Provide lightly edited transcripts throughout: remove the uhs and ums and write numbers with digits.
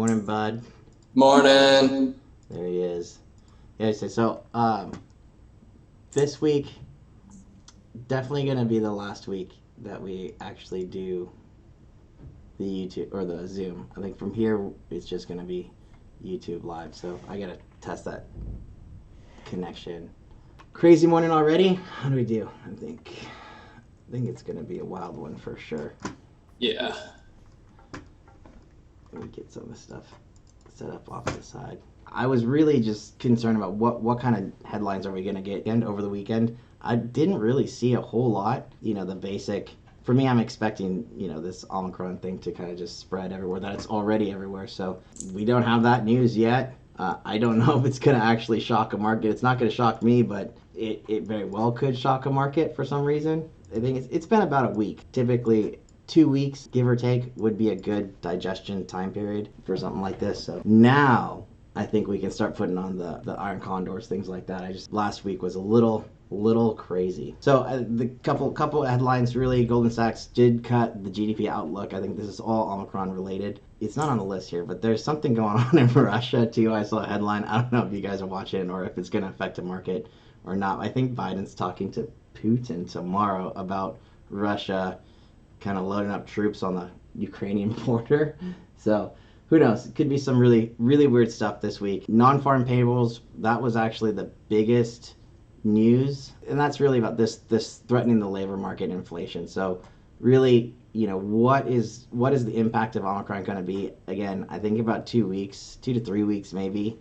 Morning, bud. Morning. There he is. Yeah, so this week definitely gonna be the last week that we actually do the YouTube or the Zoom. I think from here it's just gonna be YouTube live. So I gotta test that connection. Crazy morning already. How do we do? I think it's gonna be a wild one for sure. Yeah. Let me get some of this stuff set up off to the side. I was really just concerned about what kind of headlines are we going to get in over the weekend. I didn't really see a whole lot. The basic. For me, I'm expecting, this Omicron thing to kind of just spread everywhere, that it's already everywhere. So we don't have that news yet. I don't know if it's going to actually shock a market. It's not going to shock me, but it very well could shock a market for some reason. I think it's been about a week. Typically, 2 weeks, give or take, would be a good digestion time period for something like this. So now I think we can start putting on the iron condors, things like that. Last week was a little crazy. So the couple headlines really. Goldman Sachs did cut the GDP outlook. I think this is all Omicron related. It's not on the list here, but there's something going on in Russia too. I saw a headline. I don't know if you guys are watching or if it's going to affect the market or not. I think Biden's talking to Putin tomorrow about Russia kind of loading up troops on the Ukrainian border. So who knows? It could be some really, really weird stuff this week. Non-farm payrolls, that was actually the biggest news. And that's really about this threatening the labor market inflation. So really, what is the impact of Omicron going to be? Again, I think about 2 weeks, 2 to 3 weeks maybe,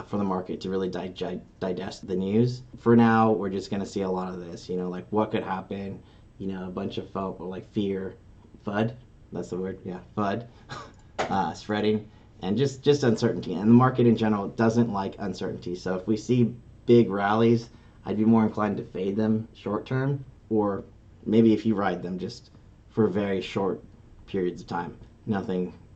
for the market to really digest the news. For now, we're just going to see a lot of this, like what could happen, a bunch of folk like fear, FUD, that's the word, yeah, FUD, spreading, and just uncertainty. And the market in general doesn't like uncertainty. So if we see big rallies, I'd be more inclined to fade them short term, or maybe if you ride them just for very short periods of time.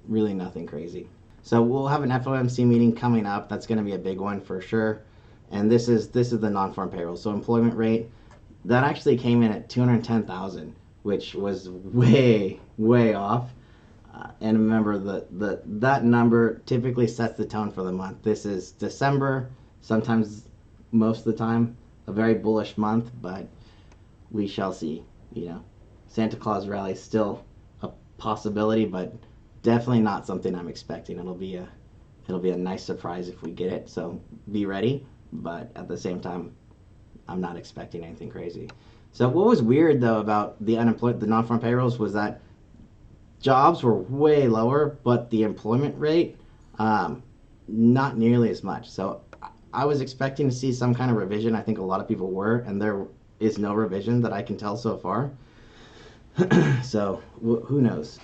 Really nothing crazy. So we'll have an FOMC meeting coming up. That's going to be a big one for sure. And this is the non-farm payroll. So employment rate, that actually came in at 210,000, which was way off. And remember, that number typically sets the tone for the month. This is December, sometimes, most of the time, a very bullish month, but we shall see. Santa Claus rally is still a possibility, but definitely not something I'm expecting. It'll be a nice surprise if we get it. So be ready, but at the same time, I'm not expecting anything crazy. So what was weird though about the non-farm payrolls was that jobs were way lower, but the employment rate, not nearly as much. So I was expecting to see some kind of revision. I think a lot of people were, and there is no revision that I can tell so far. So who knows?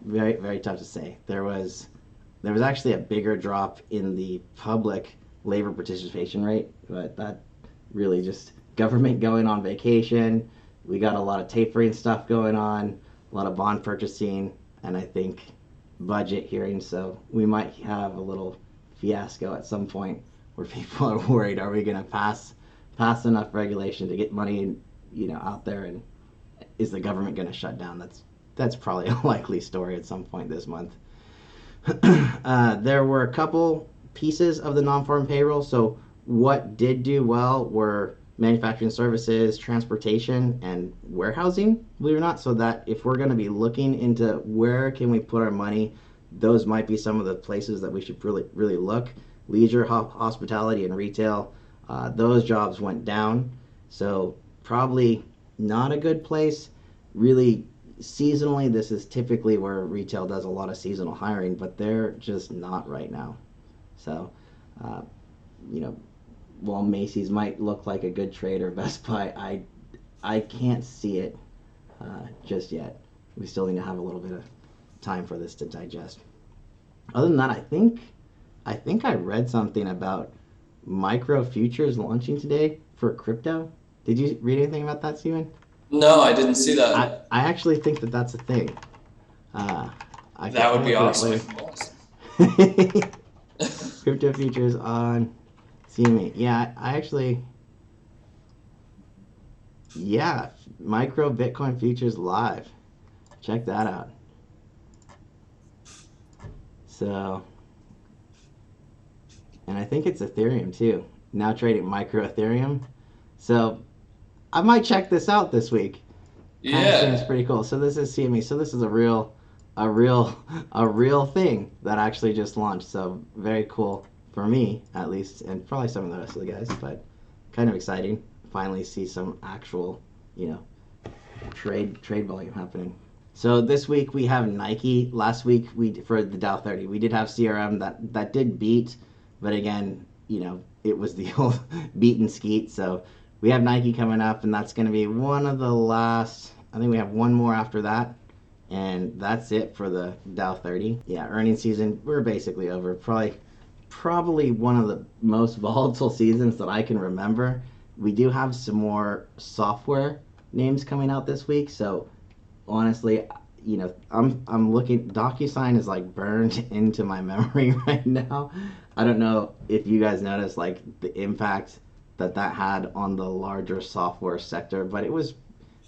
Very, very tough to say. There was actually a bigger drop in the public labor participation rate, but that really just government going on vacation. We got a lot of tapering stuff going on, a lot of bond purchasing, and I think budget hearings. So we might have a little fiasco at some point where people are worried: are we going to pass enough regulation to get money, out there, and is the government going to shut down? That's probably a likely story at some point this month. There were a couple pieces of the non-farm payroll. So what did do well were manufacturing services, transportation, and warehousing, believe it or not. So that if we're going to be looking into where can we put our money, those might be some of the places that we should really look. Leisure, hospitality, and retail, those jobs went down. So probably not a good place. Really, seasonally, this is typically where retail does a lot of seasonal hiring, but they're just not right now. So, while Macy's might look like a good trade, or Best Buy, I can't see it just yet. We still need to have a little bit of time for this to digest. Other than that, I think I read something about micro futures launching today for crypto. Did you read anything about that, Steven? No, I didn't see I that. actually think that's a thing. I That would can be look awesome. it up later. Crypto futures on CME. Yeah, I actually. Yeah, micro Bitcoin futures live. Check that out. So, and I think it's Ethereum too. Now trading micro Ethereum. So I might check this out this week. Kind of seems Yeah. pretty cool. So this is CME. So this is a real, a real thing that actually just launched. So very cool for me, at least, and probably some of the rest of the guys. But kind of exciting. Finally, see some actual, you know, trade volume happening. So this week we have Nike. Last week we for the Dow 30 we did have CRM that did beat, but again, you know, it was the old beat and skeet. So we have Nike coming up, and that's going to be one of the last. I think we have one more after that, and that's it for the Dow 30. Yeah, earnings season, we're basically over. Probably one of the most volatile seasons that I can remember. We do have some more software names coming out this week, so honestly, you know, I'm looking. DocuSign is like burned into my memory right now. I don't know if you guys noticed like the impact that had on the larger software sector, but it was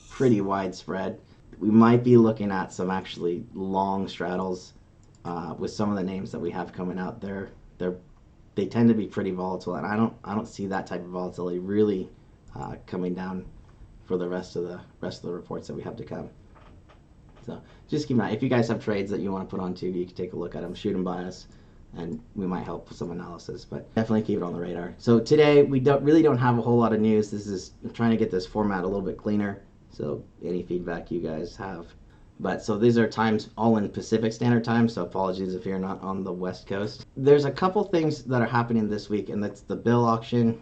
pretty widespread. We might be looking at some actually long straddles with some of the names that we have coming out. They tend to be pretty volatile, and I don't see that type of volatility really coming down for the rest of the reports that we have to come. So just keep an eye. If you guys have trades that you want to put on too, you can take a look at them, shoot them by us, and we might help with some analysis. But definitely keep it on the radar. So today we don't have a whole lot of news. I'm trying to get this format a little bit cleaner. So any feedback you guys have. But so these are times all in Pacific Standard Time. So apologies if you're not on the West Coast. There's a couple things that are happening this week, and that's the bill auction.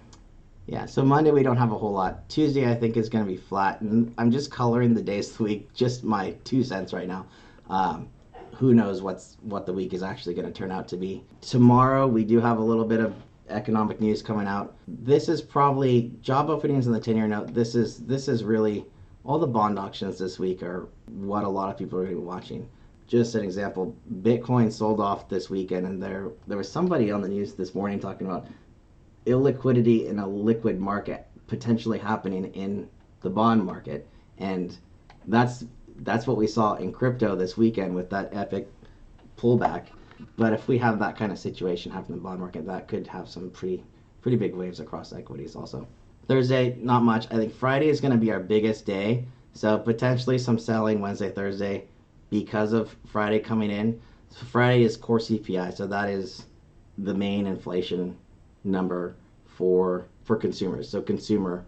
Yeah, so Monday we don't have a whole lot. Tuesday I think is going to be flat, and I'm just coloring the days of the week, just my 2 cents right now. Who knows what the week is actually going to turn out to be. Tomorrow we do have a little bit of economic news coming out. This is probably job openings in the 10-year note. This is really all the bond auctions this week are what a lot of people are going to be watching. Just an example, Bitcoin sold off this weekend, and there was somebody on the news this morning talking about illiquidity in a liquid market potentially happening in the bond market, and that's what we saw in crypto this weekend with that epic pullback. But if we have that kind of situation happen in the bond market, that could have some pretty big waves across equities also. Thursday, not much. I think Friday is going to be our biggest day, so potentially some selling Wednesday, Thursday because of Friday coming in. So Friday is core CPI, so that is the main inflation number for consumers. So consumer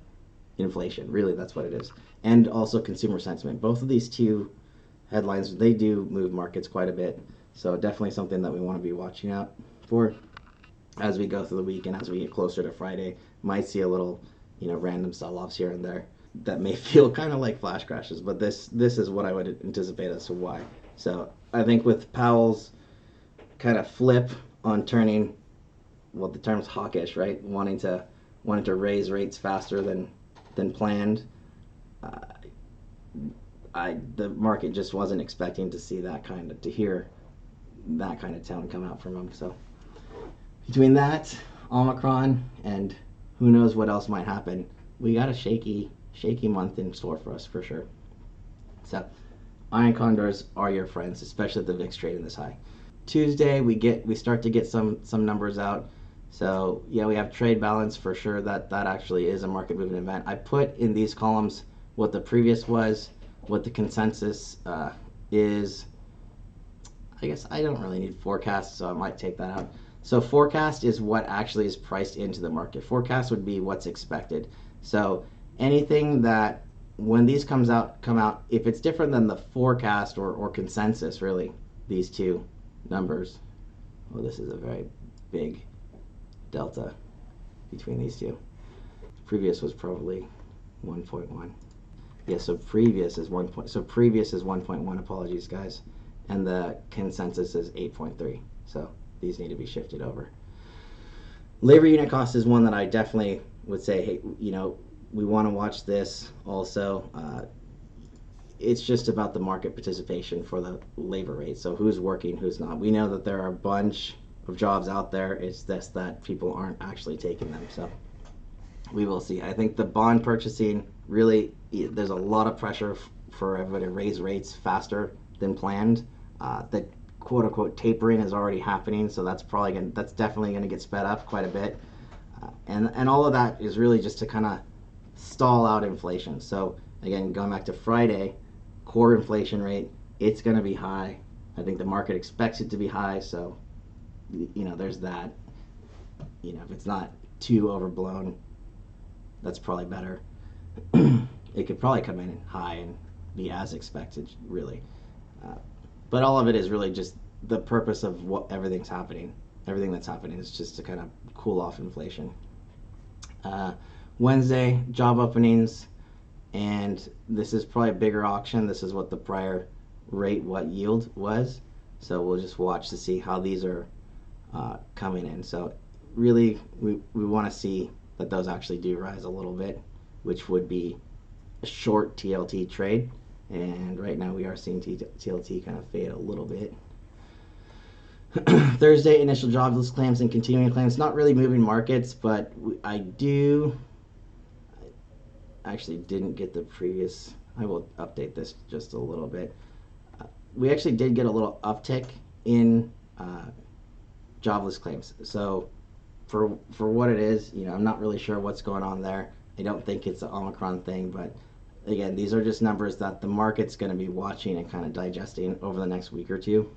inflation, really, that's what it is. And also consumer sentiment. Both of these two headlines, they do move markets quite a bit. So definitely something that we want to be watching out for as we go through the week and as we get closer to Friday. Might see a little, you know, random sell-offs here and there that may feel kind of like flash crashes, but this is what I would anticipate as to why. So I think with Powell's kind of flip on turning, well, the term's hawkish, right? Wanting to raise rates faster than planned. The market just wasn't expecting to see to hear that kind of tone come out from him. So between that, Omicron, and who knows what else might happen, we got a shaky month in store for us for sure. So iron condors are your friends, especially if the VIX trading this high. Tuesday we start to get some numbers out. So yeah, we have trade balance for sure. That actually is a market moving event. I put in these columns what the previous was, what the consensus is. I guess I don't really need forecast, so I might take that out. So forecast is what actually is priced into the market. Forecast would be what's expected. So anything that when these come out, if it's different than the forecast or consensus, really, these two numbers. Well, this is a very big delta between these two. Previous was probably 1.1. Yeah, so previous is 1.1. Apologies, guys, and the consensus is 8.3. So these need to be shifted over. Labor unit cost is one that I definitely would say, hey, you know, we want to watch this also. It's just about the market participation for the labor rate. So who's working, who's not. We know that there are a bunch of jobs out there. It's just that people aren't actually taking them. So we will see. I think the bond purchasing, really, there's a lot of pressure for everybody to raise rates faster than planned. That quote unquote tapering is already happening, so that's definitely gonna get sped up quite a bit, and all of that is really just to kind of stall out inflation. So again, going back to Friday, core inflation rate, it's gonna be high. I think the market expects it to be high, so there's that. If it's not too overblown, that's probably better. It could probably come in high and be as expected, really. But all of it is really just the purpose of what everything that's happening is just to kind of cool off inflation. Wednesday, job openings, and this is probably a bigger auction. This is what the prior rate, what yield was. So we'll just watch to see how these are coming in. So really, we want to see that those actually do rise a little bit, which would be a short TLT trade. And right now we are seeing TLT kind of fade a little bit. Thursday, initial jobless claims and continuing claims. Not really moving markets, but I actually didn't get the previous. I will update this just a little bit. We actually did get a little uptick in jobless claims. So for what it is, I'm not really sure what's going on there. I don't think it's an Omicron thing, but again, these are just numbers that the market's going to be watching and kind of digesting over the next week or two.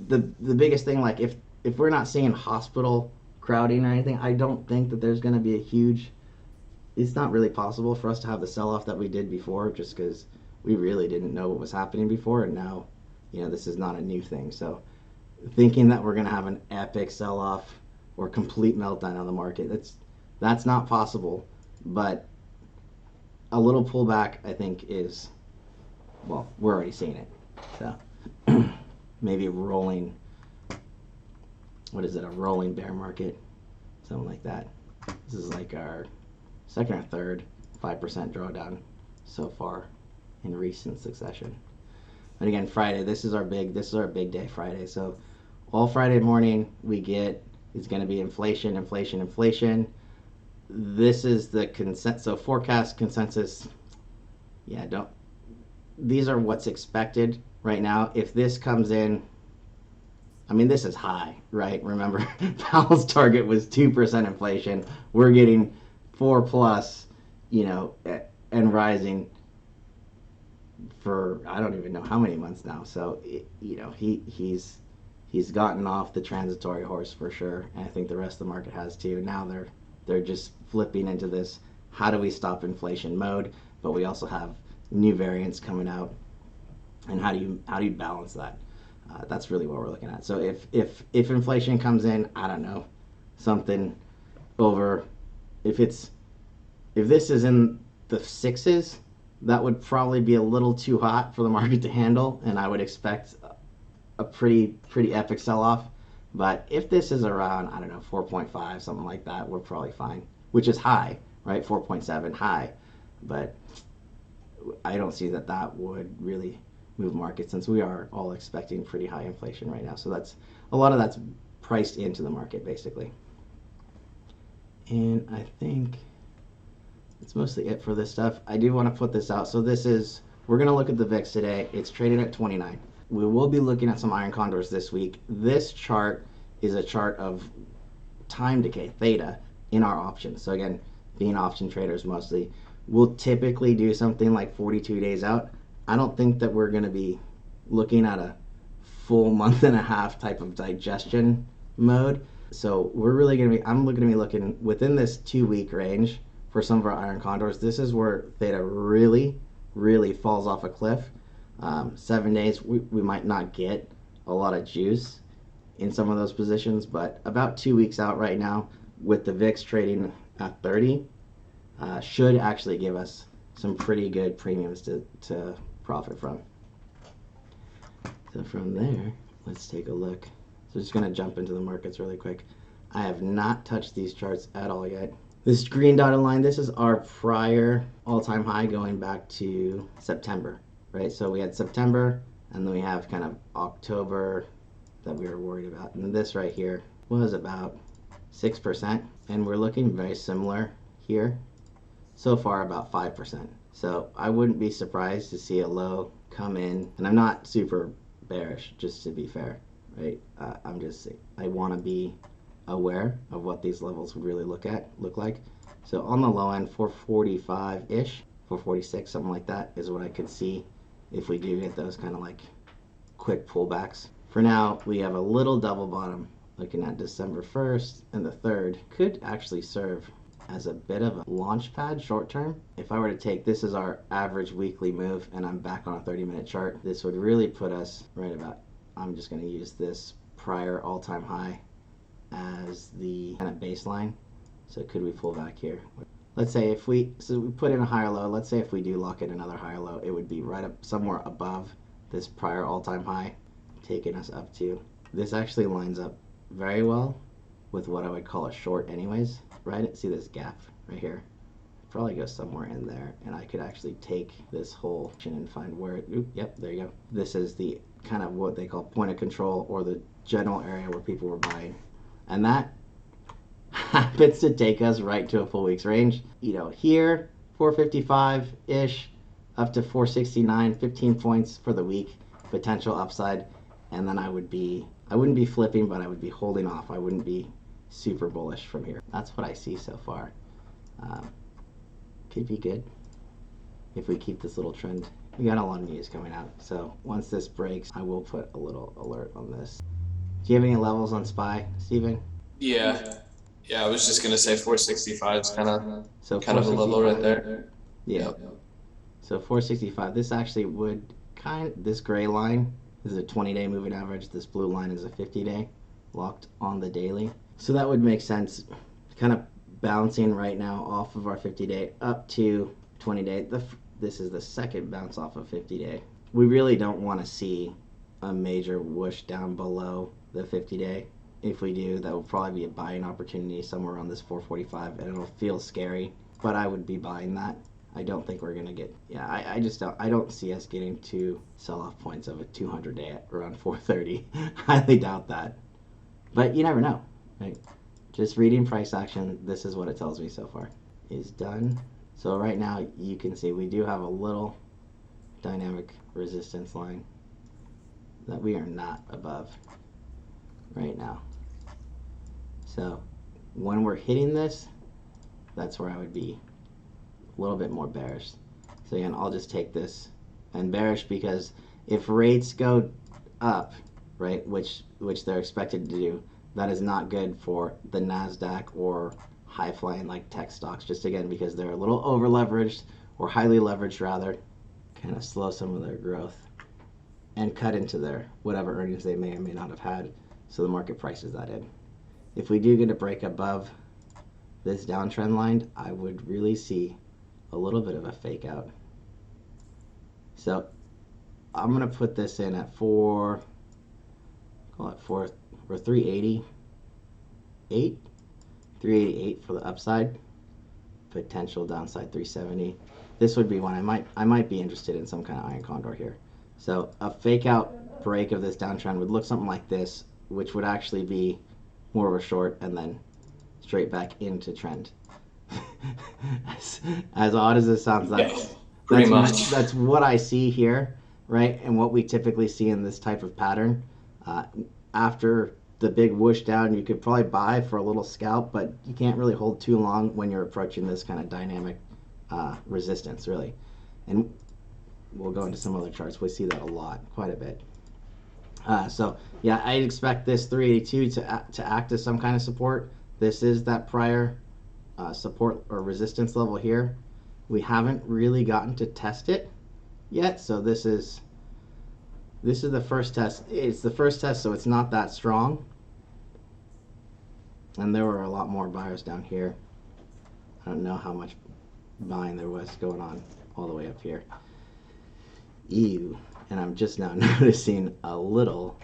The biggest thing, like if we're not seeing hospital crowding or anything, I don't think that there's going to be a huge. It's not really possible for us to have the sell-off that we did before, just because we really didn't know what was happening before, and now, this is not a new thing. So, thinking that we're going to have an epic sell-off or complete meltdown on the market, that's not possible. But a little pullback, I think, is, well, we're already seeing it. So maybe a rolling bear market, something like that. This is like our second or third 5% drawdown so far in recent succession. And again, Friday, this is our big day, Friday. So all Friday morning is going to be inflation. This is the consensus. So forecast consensus. Yeah, these are what's expected right now. If this comes in, this is high, right? Remember, Powell's target was 2% inflation. We're getting 4 plus, and rising for I don't even know how many months now. So, he's gotten off the transitory horse for sure, and I think the rest of the market has too. Now they're just flipping into this how do we stop inflation mode, but we also have new variants coming out, and how do you balance that? That's really what we're looking at. So if inflation comes in, I don't know, something over, if this is in the 6s, that would probably be a little too hot for the market to handle, and I would expect a pretty epic sell-off. But if this is around, I don't know, 4.5, something like that, we're probably fine, which is high, right? 4.7 high, but I don't see that would really move market, since we are all expecting pretty high inflation right now. So a lot of that's priced into the market basically. And I think that's mostly it for this stuff. I do want to put this out. So we're going to look at the VIX today. It's trading at 29. We will be looking at some iron condors this week. This chart is a chart of time decay, theta, in our options. So again, being option traders mostly, we'll typically do something like 42 days out. I don't think that we're going to be looking at a full month and a half type of digestion mode. So I'm going to be looking within this 2-week range for some of our iron condors. This is where theta really, really falls off a cliff. 7 days, we might not get a lot of juice in some of those positions, but about 2 weeks out right now, with the VIX trading at 30, should actually give us some pretty good premiums to profit from. So from there, let's take a look. So just going to jump into the markets really quick. I have not touched these charts at all yet. This green dotted line, this is our prior all-time high going back to September, right? So we had September, and then we have kind of October that we were worried about. And this right here was about 6%, and we're looking very similar here. So far about 5%. So I wouldn't be surprised to see a low come in, and I'm not super bearish, just to be fair, right? I want to be aware of what these levels would really look like. So on the low end, 445-ish, 446, something like that is what I could see if we do get those kind of like quick pullbacks. For now, we have a little double bottom looking at December 1st, and the 3rd could actually serve as a bit of a launch pad short term. If I were to take this as our average weekly move and I'm back on a 30-minute chart, this would really put us right about, I'm just going to use this prior all-time high as the kind of baseline. So could we pull back here? Let's say if we put in a higher low, let's say if we do lock in another higher low, it would be right up somewhere above this prior all-time high, taking us up to. This actually lines up very well with what I would call a short anyways, right? See this gap right here? Probably go somewhere in there, and I could actually take this whole and find where it, yep, there you go. This is the kind of what they call point of control, or the general area where people were buying. And that happens to take us right to a full week's range. You know, here, 455-ish, up to 469, 15 points for the week, potential upside. And then I wouldn't be flipping, but I would be holding off. I wouldn't be super bullish from here. That's what I see so far. Could be good if we keep this little trend. We got a lot of news coming out, so once this breaks, I will put a little alert on this. Do you have any levels on SPY, Steven? Yeah. Yeah, I was just gonna say 465 is kind of a level 465. right there. Yeah. Yep. So 465. This actually would this gray line is a 20-day moving average. This blue line is a 50-day locked on the daily. So that would make sense. Kind of bouncing right now off of our 50-day up to 20-day. This is the second bounce off of 50-day. We really don't want to see a major whoosh down below the 50-day. If we do, that will probably be a buying opportunity somewhere around this 445, and it'll feel scary, but I would be buying that. I don't think we're gonna get, I don't see us getting to sell-off points of a 200-day at around 430. Highly doubt that, but you never know, right? Just reading price action, this is what it tells me so far. Is done. So right now you can see we do have a little dynamic resistance line that we are not above right now. So when we're hitting this, that's where I would be a little bit more bearish. So again, I'll just take this and bearish, because if rates go up, right, which they're expected to do, that is not good for the NASDAQ or high flying like tech stocks, just again because they're a little over leveraged, or highly leveraged rather, kind of slow some of their growth and cut into their whatever earnings they may or may not have had, so the market prices that in. If we do get a break above this downtrend line, I would really see a little bit of a fake out. So I'm gonna put this in at 388 for the upside, potential downside 370. This would be one I might be interested in, some kind of iron condor here. So a fake out break of this downtrend would look something like this, which would actually be more of a short, and then straight back into trend. as odd as this sounds, that's what I see here, right? And what we typically see in this type of pattern. After the big whoosh down, you could probably buy for a little scalp, but you can't really hold too long when you're approaching this kind of dynamic resistance, really. And we'll go into some other charts. We see that a lot, quite a bit. So yeah, I expect this 382 to act as some kind of support. This is that prior support or resistance level here. We haven't really gotten to test it yet, so this is the first test. It's the first test, so it's not that strong. And there were a lot more buyers down here. I don't know how much buying there was going on all the way up here. Ew. And I'm just now noticing a little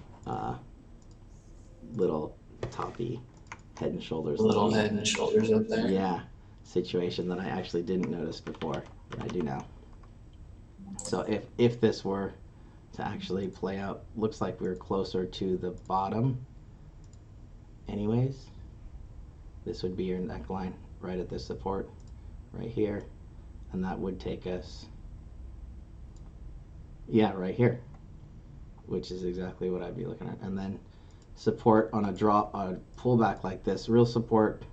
toppy head and shoulders. Little head and shoulders up there. Yeah, situation that I actually didn't notice before, but I do now. So if this were to actually play out, looks like we're closer to the bottom anyways. This would be your neckline right at this support right here, and that would take us, yeah, right here. which is exactly what I'd be looking at. And then support on a pullback like this, real support,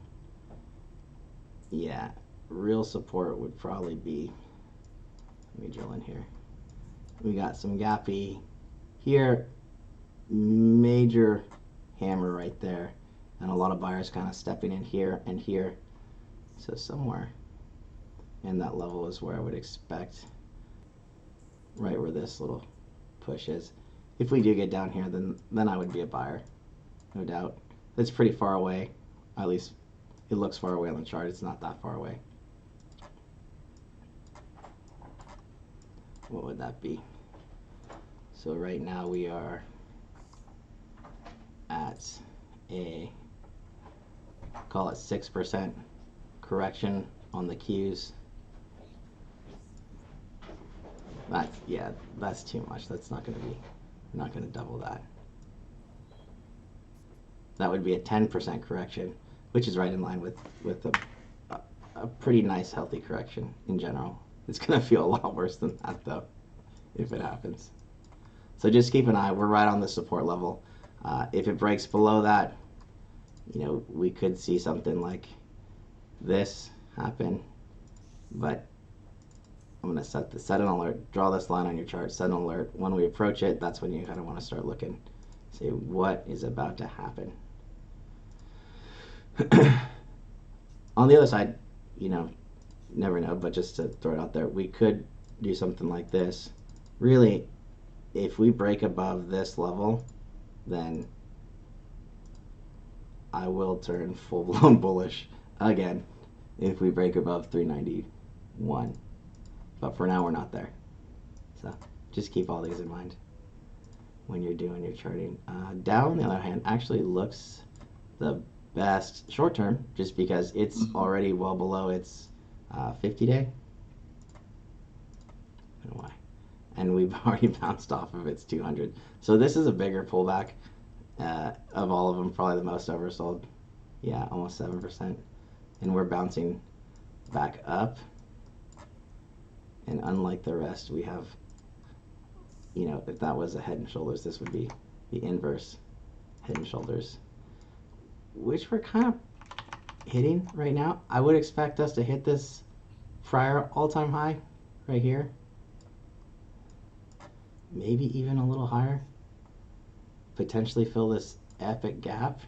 yeah, real support would probably be, let me drill in here. We got some gappy here, major hammer right there, and a lot of buyers kind of stepping in here and here. So somewhere in that level is where I would expect, right where this little push is. If we do get down here, then I would be a buyer, no doubt. It's pretty far away, at least it looks far away on the chart. It's not that far away. What would that be? So right now we are at a, call it 6% correction on the Qs. That's too much. That's not going to be, not going to double that. That would be a 10% correction, which is right in line with a pretty nice healthy correction in general. It's going to feel a lot worse than that though, if it happens. So just keep an eye. We're right on the support level. If it breaks below that, we could see something like this happen. But I'm going to set an alert. Draw this line on your chart. Set an alert. When we approach it, that's when you kind of want to start looking. See what is about to happen. On the other side, never know, but just to throw it out there, we could do something like this. Really, if we break above this level, then I will turn full-blown bullish again if we break above 391. But for now, we're not there. So just keep all these in mind when you're doing your charting. Dow, on the other hand, actually looks the best short term, just because it's already well below its 50-day. I don't know why. And we've already bounced off of its 200. So this is a bigger pullback of all of them, probably the most oversold. Yeah, almost 7%. And we're bouncing back up. And unlike the rest, we have, if that was a head and shoulders, this would be the inverse head and shoulders, which we're kind of hitting right now. I would expect us to hit this prior all-time high right here. Maybe even a little higher. Potentially fill this epic gap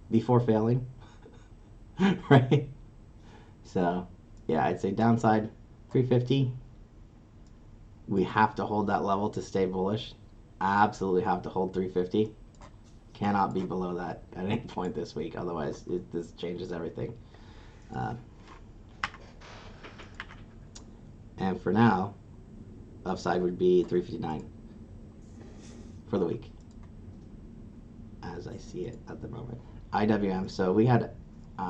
before failing. Right? So, yeah, I'd say downside 350. We have to hold that level to stay bullish. Absolutely have to hold 350. Cannot be below that at any point this week. Otherwise, this changes everything. And for now, upside would be 359 for the week, as I see it at the moment. IWM, so we had,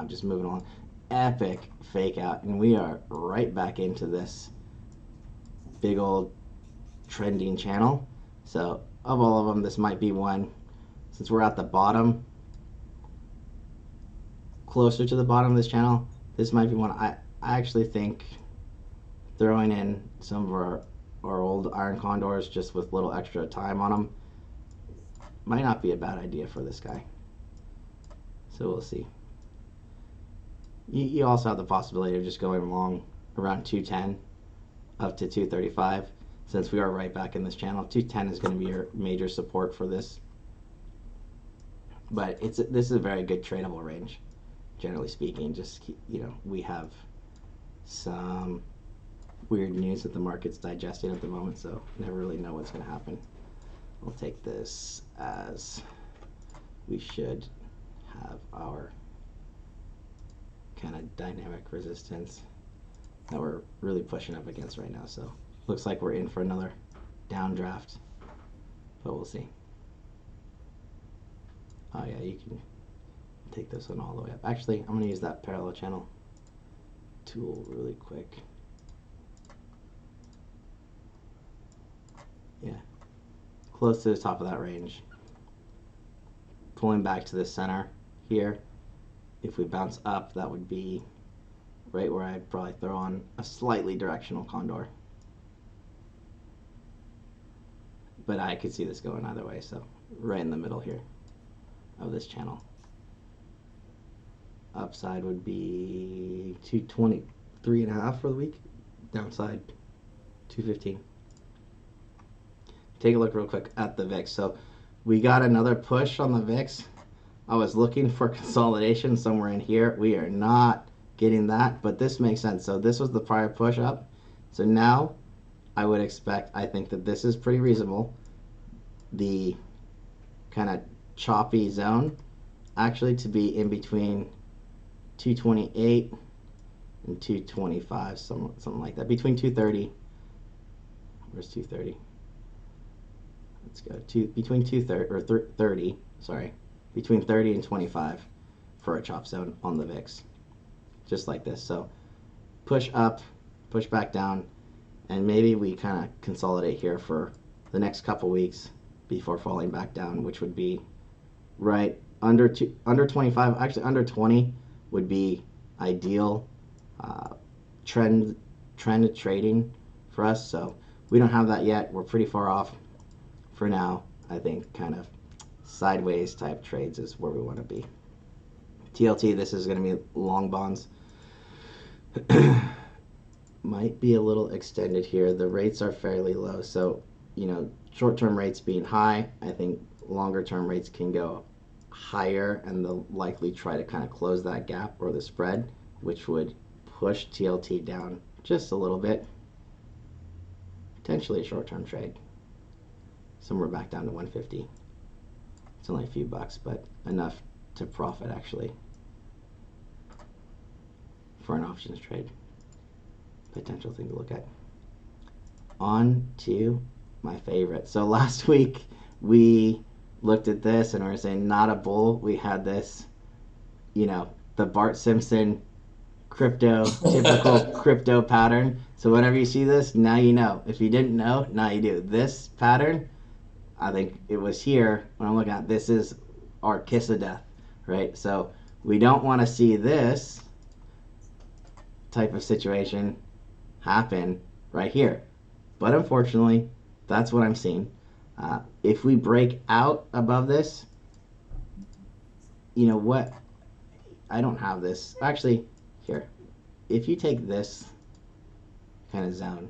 just moving along, epic fake out, and we are right back into this big old trending channel. So of all of them, this might be one, since we're at the bottom, closer to the bottom of this channel, this might be one. I actually think throwing in some of our old iron condors just with a little extra time on them might not be a bad idea for this guy. So we'll see. You also have the possibility of just going long around 210 up to 235, since we are right back in this channel. 210 is going to be your major support for this. But this is a very good tradable range, generally speaking. Just, we have some weird news that the market's digesting at the moment, so never really know what's going to happen. We'll take this as we should have our kind of dynamic resistance that we're really pushing up against right now. So looks like we're in for another downdraft, but we'll see. Oh yeah, you can take this one all the way up. Actually, I'm going to use that parallel channel tool really quick. Yeah, close to the top of that range. Pulling back to the center here. If we bounce up, that would be right where I'd probably throw on a slightly directional condor. but I could see this going either way. So right in the middle here of this channel. Upside would be 223.5 for the week. Downside 215. Take a look real quick at the VIX. So we got another push on the VIX. I was looking for consolidation somewhere in here. We are not getting that, but this makes sense. So this was the prior push up. So now I would expect, I think that this is pretty reasonable. The kind of choppy zone actually to be in between 228 and 225, something like that. Between 230. Where's 230? Let's go between 230 or 30. Sorry, between 30 and 25 for a chop zone on the VIX, just like this. So push up, push back down, and maybe we kind of consolidate here for the next couple weeks before falling back down, which would be right under 25. Actually, under 20 would be ideal trend trading for us. So we don't have that yet. We're pretty far off for now. I think kind of sideways type trades is where we want to be. TLT, this is going to be long bonds. Might be a little extended here. The rates are fairly low, so short-term rates being high, I think longer-term rates can go higher, and they'll likely try to kind of close that gap or the spread, which would push TLT down just a little bit. Potentially a short-term trade. Somewhere back down to 150. It's only a few bucks, but enough to profit actually for an options trade. Potential thing to look at. On to my favorite. So last week we looked at this and we were saying not a bull. We had this, the Bart Simpson typical crypto pattern. So whenever you see this, now you know. If you didn't know, now you do. This pattern, I think it was here when I'm looking at this, is our kiss of death, right? So we don't want to see this type of situation happen right here. But unfortunately, that's what I'm seeing. If we break out above this, you know what? I don't have this. Actually, here. If you take this kind of zone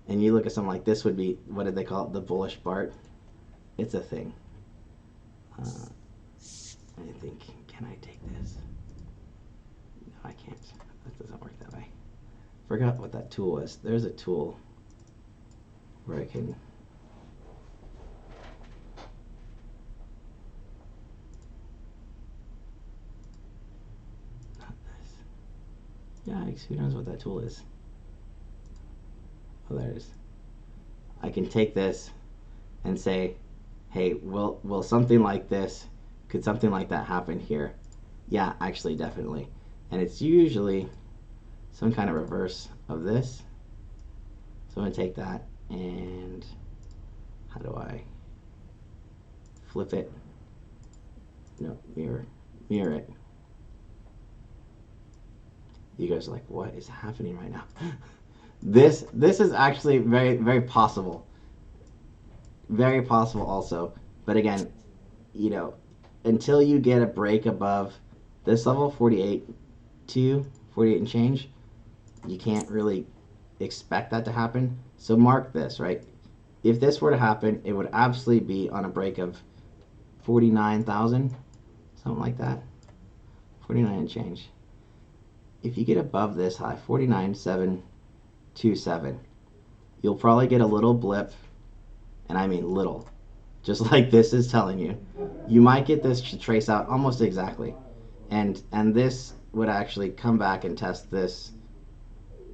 and you look at something like this, would be, what did they call it? The bullish Bart. It's a thing. I think, can I take this? No, I can't. That doesn't work that way. Forgot what that tool was. There's a tool where I can Yikes, who knows what that tool is? Oh, there it is. I can take this and say, hey, will something like this, could something like that happen here? Yeah, actually, definitely. And it's usually some kind of reverse of this. So I'm going to take that and how do I flip it? No, mirror it. You guys are like, what is happening right now? This is actually very, very possible. Very possible also. But again, until you get a break above this level, 48 and change, you can't really expect that to happen. So mark this, right? If this were to happen, it would absolutely be on a break of 49,000, something like that. 49 and change. If you get above this high, 49,727, you'll probably get a little blip, and I mean little, just like this is telling you. You might get this to trace out almost exactly, and this would actually come back and test this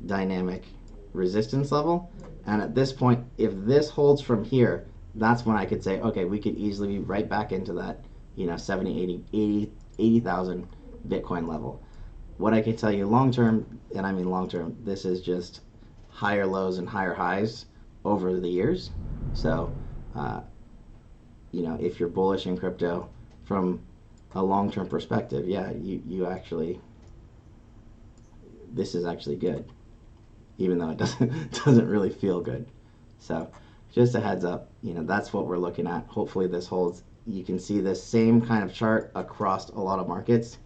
dynamic resistance level. And at this point, if this holds from here, that's when I could say, okay, we could easily be right back into that, 70, 80,000 Bitcoin level. What I can tell you long term, and I mean long term, this is just higher lows and higher highs over the years. So, if you're bullish in crypto from a long term perspective, yeah, you actually, this is actually good, even though it doesn't really feel good. So, just a heads up, that's what we're looking at. Hopefully this holds. You can see this same kind of chart across a lot of markets.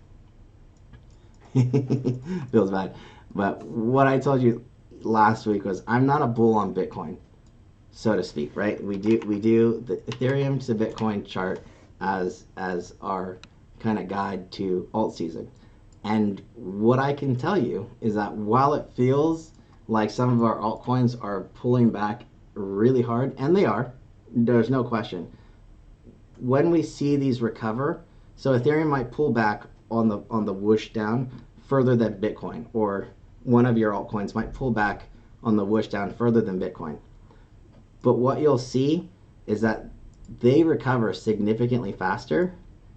Feels bad. But what I told you last week was I'm not a bull on Bitcoin, so to speak, right? We do the Ethereum to Bitcoin chart as our kind of guide to alt season. And what I can tell you is that while it feels like some of our altcoins are pulling back really hard, and they are, there's no question. When we see these recover, so Ethereum might pull back on the whoosh down further than Bitcoin, or one of your altcoins might pull back on the whoosh down further than Bitcoin. But what you'll see is that they recover significantly faster,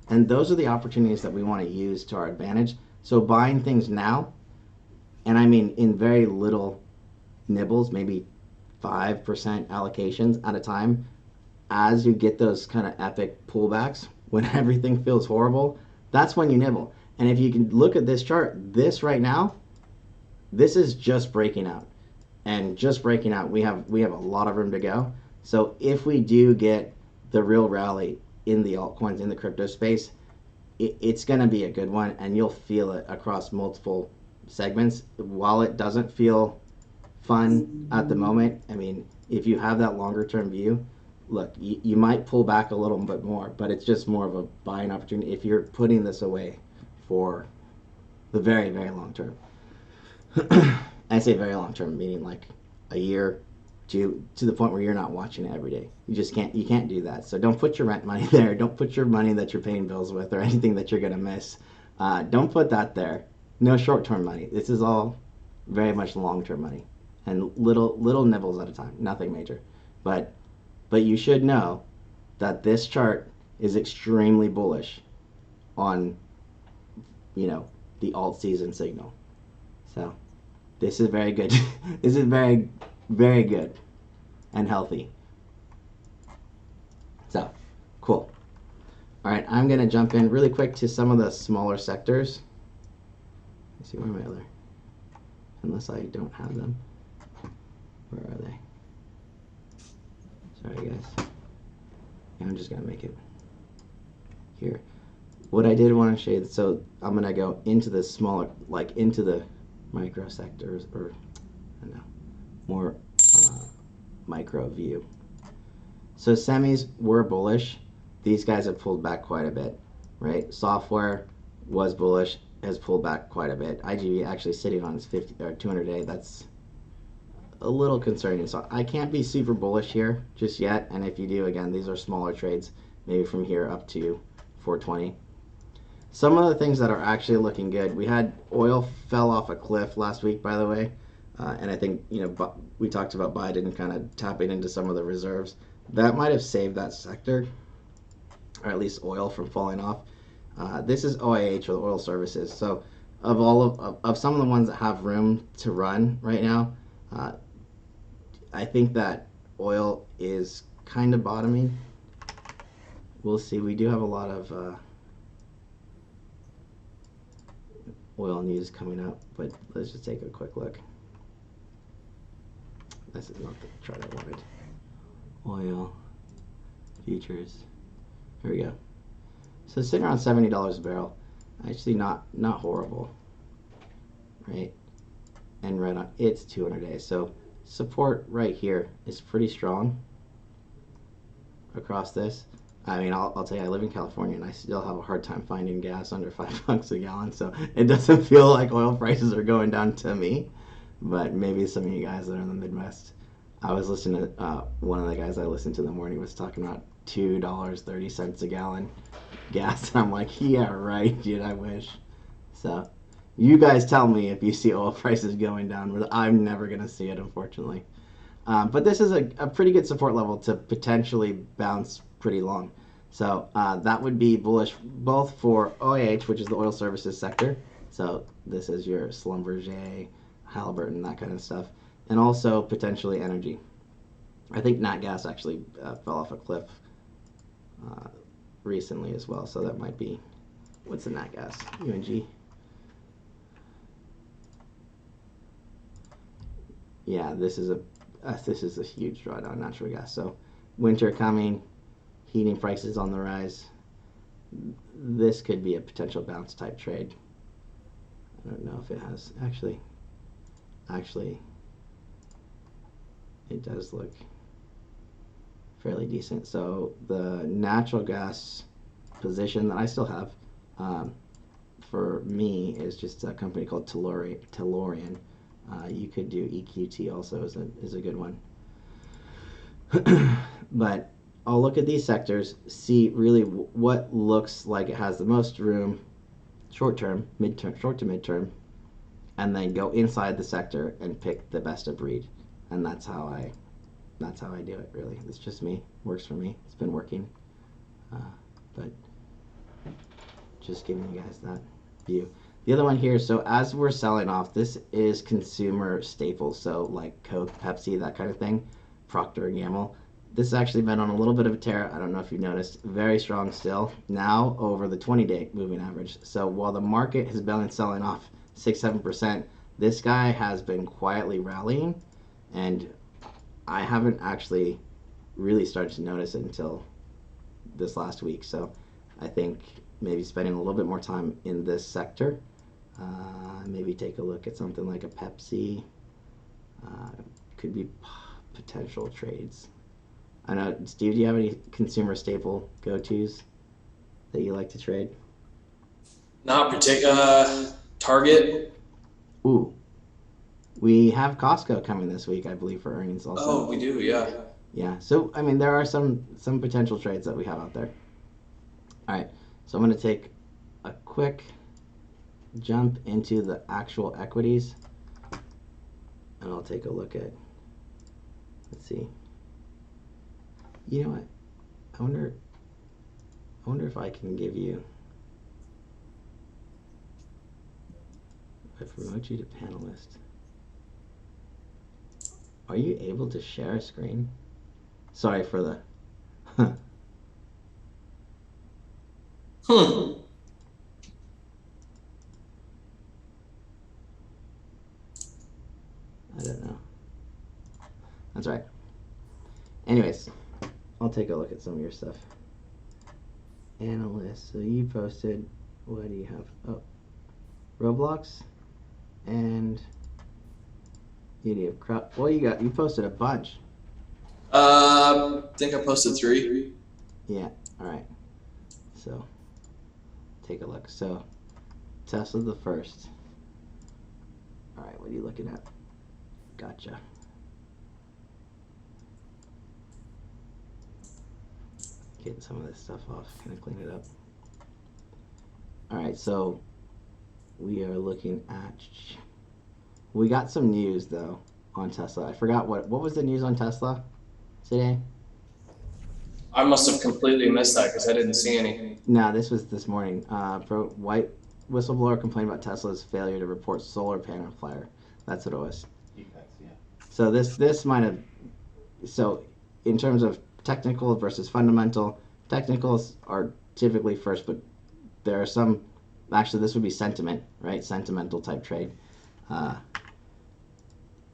and those are the opportunities that we want to use to our advantage. So buying things now, and I mean in very little nibbles, maybe 5% allocations at a time, as you get those kind of epic pullbacks, when everything feels horrible, that's when you nibble. And if you can look at this chart, this right now, this is just breaking out. And just breaking out, we have a lot of room to go. So if we do get the real rally in the altcoins, in the crypto space, it's going to be a good one, and you'll feel it across multiple segments. While it doesn't feel fun at the moment, I mean, if you have that longer term view, look, you might pull back a little bit more, but it's just more of a buying opportunity if you're putting this away for the very, very long term. I say very long term, meaning like a year to the point where you're not watching it every day. You can't do that. So don't put your rent money there. Don't put your money that you're paying bills with or anything that you're gonna miss. Don't put that there. No short term money. This is all very much long term money, and little nibbles at a time. Nothing major, but you should know that this chart is extremely bullish on the alt season signal. So this is very good. This is very, very good and healthy. So, cool. All right, I'm going to jump in really quick to some of the smaller sectors. Let's see, where are my other? Unless I don't have them. Where are they? Sorry, guys. Yeah, I'm just going to make it here. What I did want to show you, so I'm going to go into the smaller, like into the micro sectors, or I don't know, more micro view. So semis were bullish. These guys have pulled back quite a bit, right? Software was bullish, has pulled back quite a bit. IGV actually sitting on its 50 or 200 day. That's a little concerning. So I can't be super bullish here just yet. And if you do, again, these are smaller trades, maybe from here up to 420. Some of the things that are actually looking good. We had oil fell off a cliff last week, by the way. And I think, we talked about Biden kind of tapping into some of the reserves. That might have saved that sector, or at least oil, from falling off. This is OIH, or the oil services. So of all of some of the ones that have room to run right now, I think that oil is kind of bottoming. We'll see. We do have a lot of oil news coming up, but let's just take a quick look. This is not the chart I wanted. Oil futures. Here we go. So sitting around $70 a barrel. Actually not horrible, right? And right on it's 200 days. So support right here is pretty strong across this. I mean, I'll tell you, I live in California and I still have a hard time finding gas under $5 a gallon. So it doesn't feel like oil prices are going down to me, but maybe some of you guys that are in the Midwest. I was listening to one of the guys I listened to in the morning was talking about $2.30 a gallon gas. And I'm like, yeah, right, dude, I wish. So you guys tell me if you see oil prices going down. I'm never going to see it, unfortunately. But this is a pretty good support level to potentially bounce pretty long. So that would be bullish both for OIH, which is the oil services sector. So this is your Schlumberger, Halliburton, that kind of stuff. And also potentially energy. I think nat gas actually fell off a cliff recently as well. So that might be, what's the nat gas? UNG? Yeah, this is This is a huge drawdown on natural gas. So winter coming, heating prices on the rise. This could be a potential bounce type trade. I don't know if it has actually it does look fairly decent. So the natural gas position that I still have for me is just a company called Tellurian. You could do EQT also is a good one. But I'll look at these sectors, see really what looks like it has the most room, short to midterm, and then go inside the sector and pick the best of breed. And that's how I do it. Really, it's just me. Works for me. It's been working. But just giving you guys that view. The other one here, so as we're selling off, this is consumer staples, so like Coke, Pepsi, that kind of thing, Procter & Gamble. This has actually been on a little bit of a tear. I don't know if you noticed. Very strong still. Now over the 20-day moving average. So while the market has been selling off 6-7%, this guy has been quietly rallying, and I haven't actually really started to notice it until this last week. So I think maybe spending a little bit more time in this sector. Maybe take a look at something like a Pepsi. Could be potential trades. I know, Steve, do you have any consumer staple go-tos that you like to trade? Not particular. Target. Ooh. We have Costco coming this week, I believe, for earnings also. Oh, we do, yeah. Yeah, so, I mean, there are some potential trades that we have out there. All right, so I'm going to take a quick jump into the actual equities, and I'll take a look at, let's see. You know what? I wonder if I can give you. If I promote you to panelist, are you able to share a screen? Sorry for the. I don't know. That's right. Anyways, I'll take a look at some of your stuff. Analyst. So you posted. What do you have? Oh, Roblox, and you have crowd. Well, you posted a bunch. I think I posted 3. Yeah. All right. So take a look. So Tesla the first. All right. What are you looking at? Gotcha. Getting some of this stuff off. Kind of clean it up. All right. So we are looking at. We got some news though on Tesla. I forgot what was the news on Tesla today. I must have completely missed that because I didn't see any. No, this was this morning. White whistleblower complained about Tesla's failure to report solar panel fire. That's what it was. Defects, yeah. So this might have. So in terms of technical versus fundamental, technicals are typically first, but there are some. Actually, this would be sentiment, right? Sentimental type trade.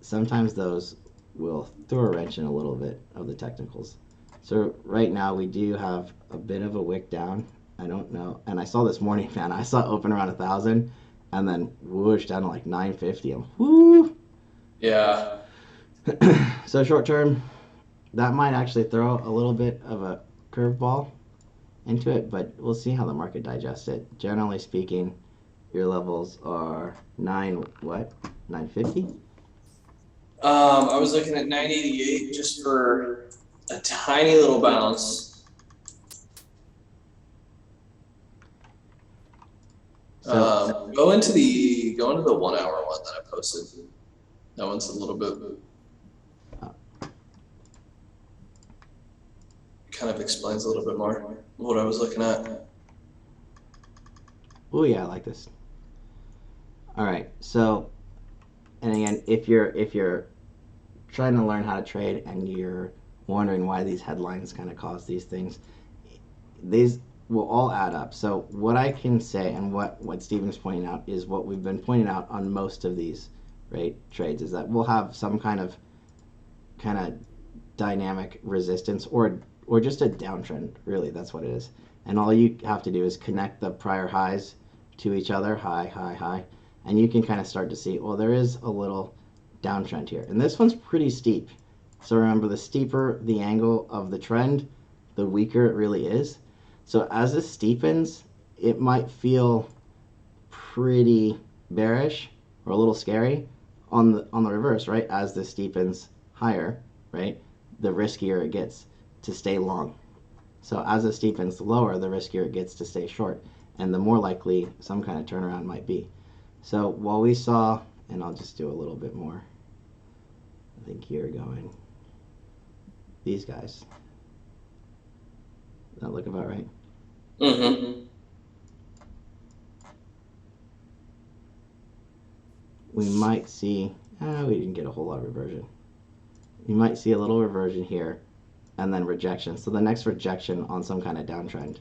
Sometimes those will throw a wrench in a little bit of the technicals. So right now we do have a bit of a wick down. I don't know, and I saw this morning, man. I saw it open around 1,000, and then whoosh down to like 950. Whoo! Yeah. So short term, that might actually throw a little bit of a curveball into it, but we'll see how the market digests it. Generally speaking, your levels are 950. I was looking at 988 just for a tiny little bounce. So go into the 1 hour one that I posted. That one's a little bit kind of explains a little bit more what I was looking at. oh yeah, I like this. All right, so, and again, if you're trying to learn how to trade and you're wondering why these headlines kind of cause these things, these will all add up. So what I can say, and what Stephen's pointing out, is what we've been pointing out on most of these trades, is that we'll have some kind of kind of dynamic resistance or just a downtrend. Really, that's what it is. And all you have to do is connect the prior highs to each other, high, high, high, and you can kind of start to see, well, there is a little downtrend here. And this one's pretty steep. So remember, the steeper the angle of the trend, the weaker it really is. So as it steepens, it might feel pretty bearish or a little scary on the reverse, right? As this steepens higher, right, the riskier it gets to stay long. So as it steepens lower, the riskier it gets to stay short, and the more likely some kind of turnaround might be. So while we saw, and I'll just do a little bit more, I think here going, these guys. Does that look about right? Mm-hmm. We might see, we didn't get a whole lot of reversion. You might see a little reversion here and then rejection. So the next rejection on some kind of downtrend.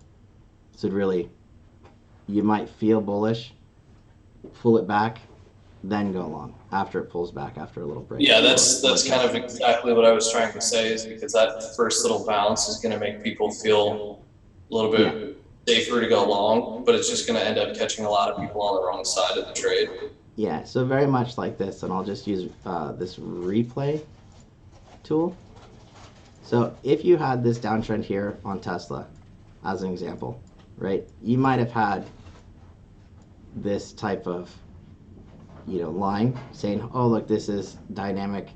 So really, you might feel bullish, pull it back, then go long after it pulls back after a little break. Yeah, that's kind of exactly what I was trying to say, is because that first little bounce is going to make people feel a little bit safer to go long, but it's just going to end up catching a lot of people on the wrong side of the trade. Yeah, so very much like this, and I'll just use this replay tool. So if you had this downtrend here on Tesla, as an example, right, you might have had this type of, line saying, oh, look, this is dynamic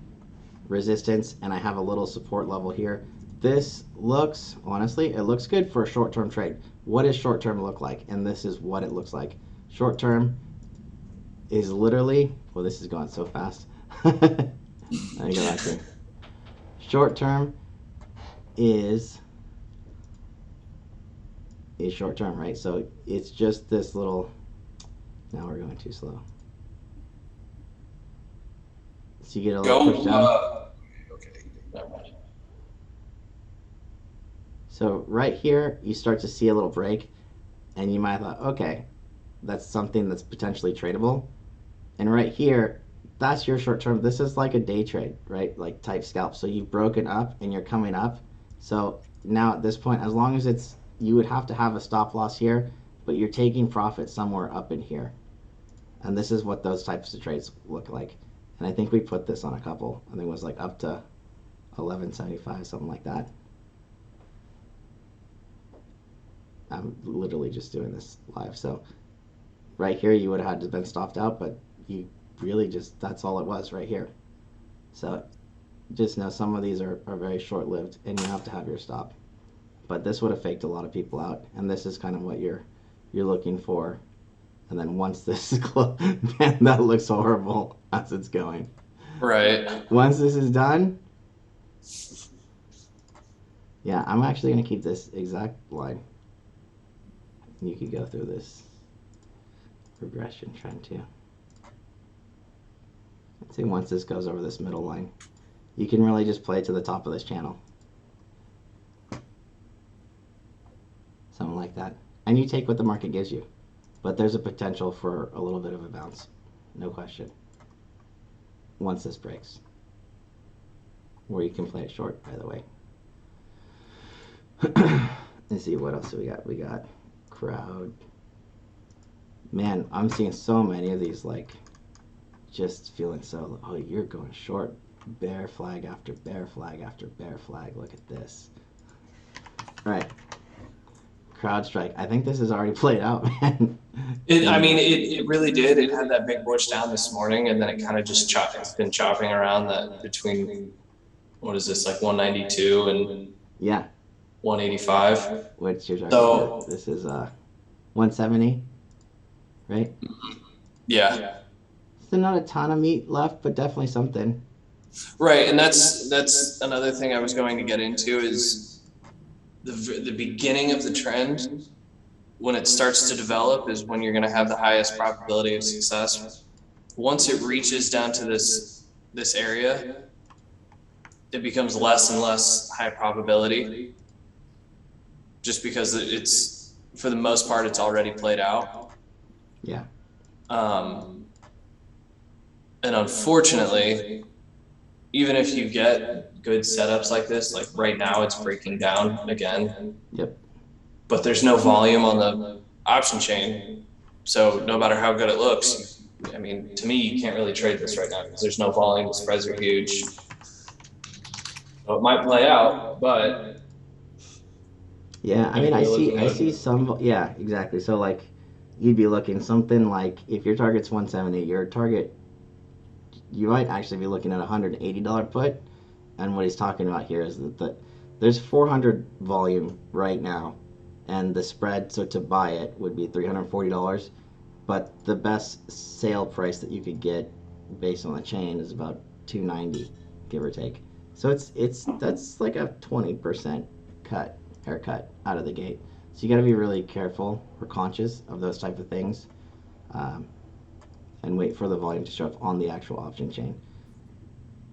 resistance, and I have a little support level here. This looks, honestly, it looks good for a short-term trade. What does short-term look like? And this is what it looks like. Short-term is literally, well, this is going so fast. Let me go back here. Short-term is short-term, right? So it's just this little, now we're going too slow. So you get a little push down. Okay, never mind. So right here, you start to see a little break, and you might have thought, okay, that's something that's potentially tradable. And right here, that's your short term. This is like a day trade, right? Like type scalp. So you've broken up and you're coming up. So now at this point, as long as it's, you would have to have a stop loss here, but you're taking profit somewhere up in here. And this is what those types of trades look like. And I think we put this on a couple. I think it was like up to 1175, something like that. I'm literally just doing this live. So right here, you would have had to been stopped out, but you really just, that's all it was right here. So just know some of these are very short-lived, and you have to have your stop. But this would have faked a lot of people out, and this is kind of what you're looking for. And then once this is closed, man, that looks horrible as it's going. Right. Once this is done, yeah, I'm actually going to keep this exact line. You could go through this regression trend too. I'd say once this goes over this middle line, you can really just play to the top of this channel. Something like that. And you take what the market gives you. But there's a potential for a little bit of a bounce. No question. Once this breaks. Or you can play it short, by the way. Let's see, what else do we got? We got crowd. Man, I'm seeing so many of these, like, just feeling so, oh, you're going short. Bear flag after bear flag after bear flag. Look at this. All right. Crowd strike. I think this has already played out, man. It really did. It had that big push down this morning, and then it kind of just it's been chopping around that between, what is this, like 192 and yeah, 185. Which you're talking about. This is 170, right? Yeah. Still not a ton of meat left, but definitely something. Right, and that's another thing I was going to get into is the beginning of the trend, when it starts to develop, is when you're going to have the highest probability of success. Once it reaches down to this area, it becomes less and less high probability, just because it's, for the most part, it's already played out. Yeah. And unfortunately, even if you get good setups like this, like right now it's breaking down again. Yep. But there's no volume on the option chain. So no matter how good it looks, I mean, to me, you can't really trade this right now because there's no volume. The spreads are huge. So it might play out, but Yeah, I mean, you're looking I at see some. Yeah, exactly. So like, you'd be looking something like if your target's 170, your target you might actually be looking at a $180 put. And what he's talking about here is that there's 400 volume right now, and the spread so to buy it would be $340. But the best sale price that you could get based on the chain is about 290, give or take. So it's that's like a 20% haircut out of the gate. So you got to be really careful or conscious of those type of things, um, and wait for the volume to show up on the actual option chain.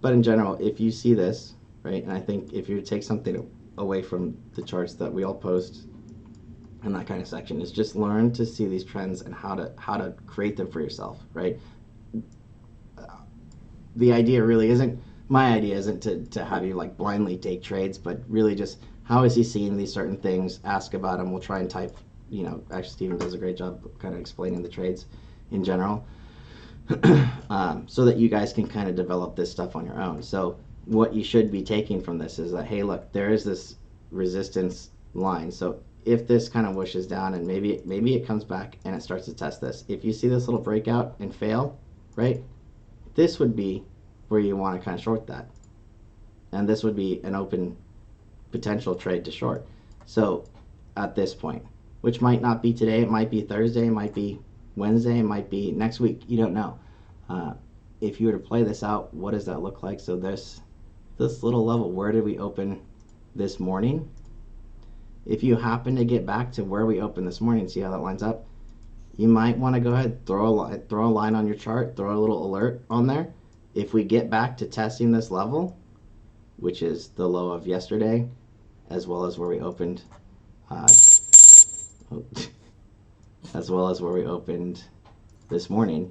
But in general, if you see this, right, and I think if you take something away from the charts that we all post in that kind of section, is just learn to see these trends and how to create them for yourself, right? The idea really isn't, my idea isn't to have you like blindly take trades, but really just how is he seeing these certain things, ask about them. We'll try and type, actually Steven does a great job kind of explaining the trades in general. So that you guys can kind of develop this stuff on your own. So what you should be taking from this is that, hey, look, there is this resistance line. So if this kind of whooshes down and maybe it comes back and it starts to test this, if you see this little breakout and fail, right, this would be where you want to kind of short that. And this would be an open potential trade to short. So at this point, which might not be today, it might be Thursday, it might be Wednesday, it might be next week, you don't know. If you were to play this out, what does that look like? So this little level, where did we open this morning? If you happen to get back to where we opened this morning, see how that lines up, you might want to go ahead, throw a line on your chart, throw a little alert on there. If we get back to testing this level, which is the low of yesterday, as well as where we opened, as well as where we opened this morning,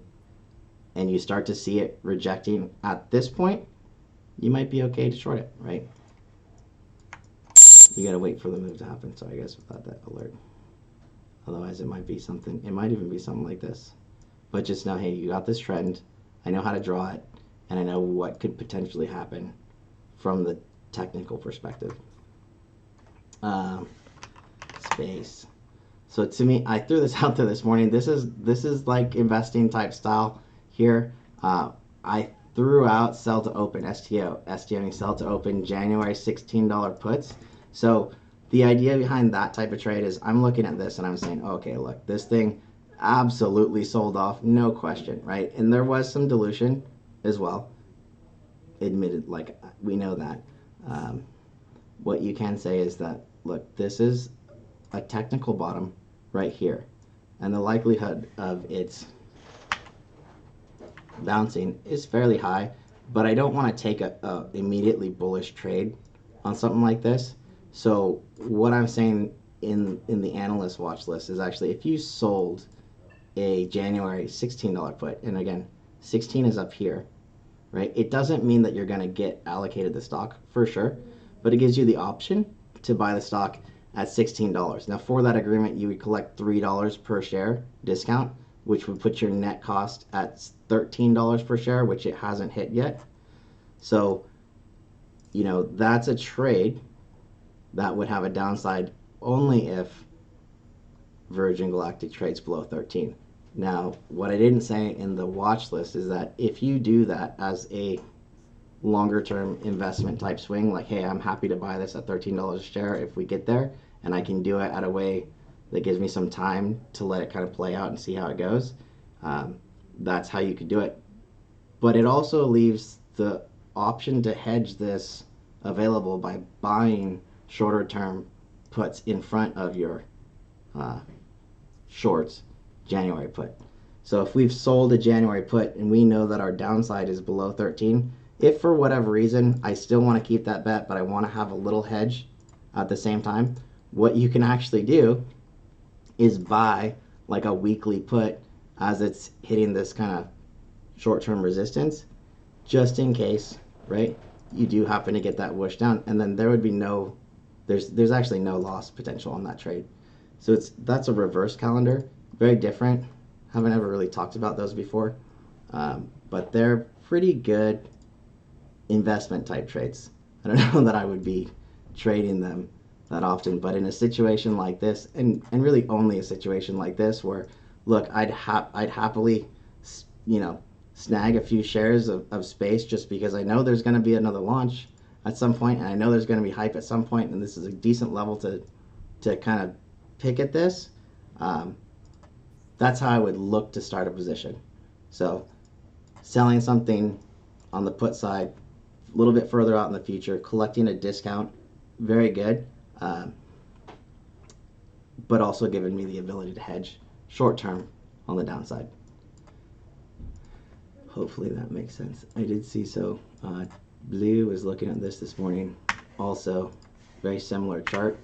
and you start to see it rejecting at this point, you might be okay to short it, right? You gotta wait for the move to happen, so I guess without that alert. Otherwise, it might even be something like this. But just know, hey, you got this trend, I know how to draw it, and I know what could potentially happen from the technical perspective. Space. So to me, I threw this out there this morning. This is like investing type style here. I threw out sell to open, STO means sell to open, January $16 puts. So the idea behind that type of trade is I'm looking at this and I'm saying, okay, look, this thing absolutely sold off, no question, right? And there was some dilution as well, admitted, like we know that. What you can say is that, look, this is a technical bottom right here, and the likelihood of its bouncing is fairly high, but I don't want to take a immediately bullish trade on something like this. So what I'm saying in the analyst watch list is actually if you sold a January $16 put, and again, 16 is up here, right? It doesn't mean that you're going to get allocated the stock for sure, but it gives you the option to buy the stock at $16. Now for that agreement, you would collect $3 per share discount, which would put your net cost at $13 per share, which it hasn't hit yet. So, that's a trade that would have a downside only if Virgin Galactic trades below 13. Now, what I didn't say in the watch list is that if you do that as a longer term investment type swing, like, hey, I'm happy to buy this at $13 a share if we get there, and I can do it at a way that gives me some time to let it kind of play out and see how it goes, that's how you could do it. But it also leaves the option to hedge this available by buying shorter term puts in front of your shorts January put. So if we've sold a January put and we know that our downside is below 13, if for whatever reason I still want to keep that bet, but I want to have a little hedge at the same time, what you can actually do is buy like a weekly put as it's hitting this kind of short-term resistance, just in case right? You do happen to get that whoosh down, and then there would be no, there's actually no loss potential on that trade. So that's a reverse calendar, very different. Haven't ever really talked about those before, but they're pretty good investment type trades. I don't know that I would be trading them that often, but in a situation like this, and really only a situation like this, where look, I'd happily, snag a few shares of space just because I know there's going to be another launch at some point, and I know there's going to be hype at some point, and this is a decent level to kind of pick at this. That's how I would look to start a position. So selling something on the put side a little bit further out in the future, collecting a discount, very good, but also giving me the ability to hedge short term on the downside. Hopefully that makes sense. I did see so. Blue was looking at this morning, also very similar chart,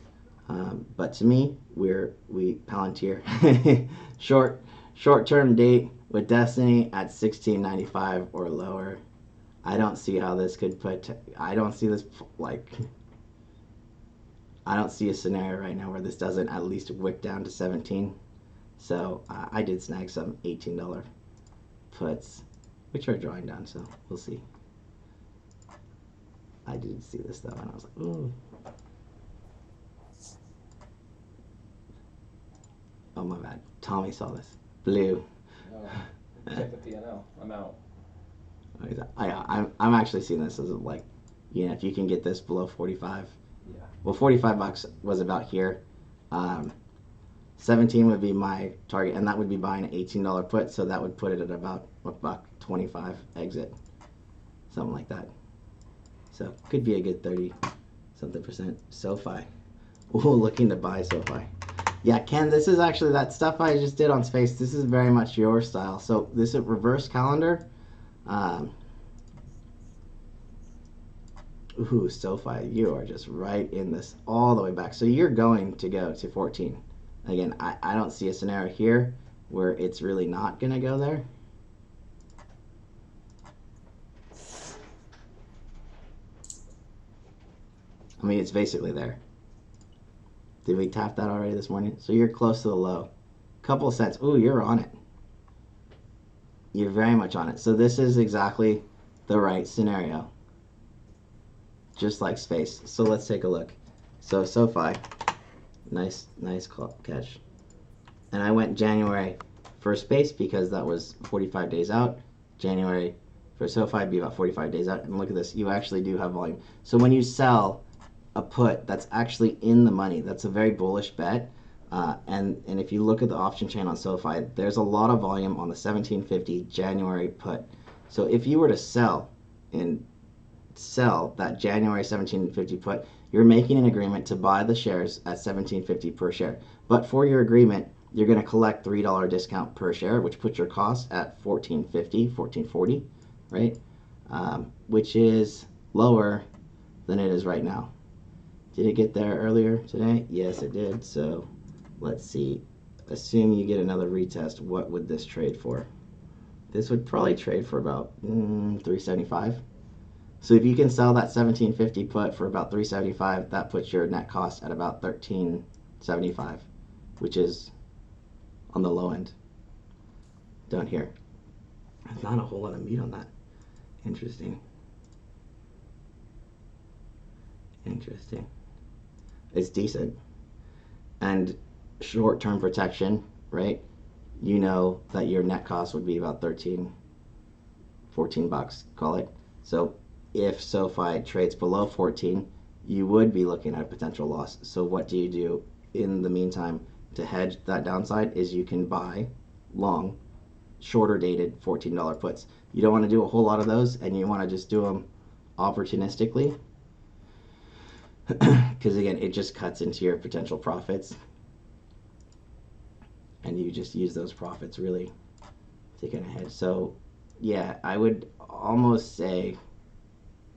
but to me we Palantir short term date with Destiny at 16.95 or lower. I don't see how this could I don't see this I don't see a scenario right now where this doesn't at least wick down to 17. So I did snag some $18 puts, which are drawing down, so we'll see. I didn't see this though, and I was like, ooh. Oh my bad. Tommy saw this. Blue. Check the P&L. I'm out. I'm actually seeing this as if you can get this below 45. Yeah. Well, 45 bucks was about here. 17 would be my target, and that would be buying an $18 put, so that would put it at about $1.25 exit, something like that. So could be a good 30-something%. SoFi. Ooh, looking to buy SoFi. Yeah, Ken, this is actually that stuff I just did on Space. This is very much your style. So this is reverse calendar. Ooh, SoFi, you are just right in this all the way back. So you're going to go to 14. Again, I don't see a scenario here where it's really not going to go there. I mean, it's basically there. Did we tap that already this morning? So you're close to the low. Couple cents. Ooh, you're on it. You're very much on it. So this is exactly the right scenario. Just like Space. So let's take a look. So SoFi, nice catch. And I went January for Space because that was 45 days out. January for SoFi would be about 45 days out. And look at this. You actually do have volume. So when you sell a put that's actually in the money, that's a very bullish bet. And if you look at the option chain on SoFi, there's a lot of volume on the 1750 January put. So if you were to sell that January 1750 put, you're making an agreement to buy the shares at 1750 per share. But for your agreement, you're going to collect $3 discount per share, which puts your cost at 1450, 1440, right? Which is lower than it is right now. Did it get there earlier today? Yes, it did. So let's see. Assume you get another retest. What would this trade for? This would probably trade for about 375. So if you can sell that 1750 put for about 375, that puts your net cost at about 1375, which is on the low end. Down here. There's not a whole lot of meat on that. Interesting. It's decent. And short-term protection, right? You know that your net cost would be about 13, 14 bucks, call it. So if SoFi trades below 14, you would be looking at a potential loss. So what do you do in the meantime to hedge that downside is you can buy long, shorter dated $14 puts. You don't want to do a whole lot of those, and you want to just do them opportunistically. Because again, it just cuts into your potential profits, and you just use those profits really to get ahead. So yeah, I would almost say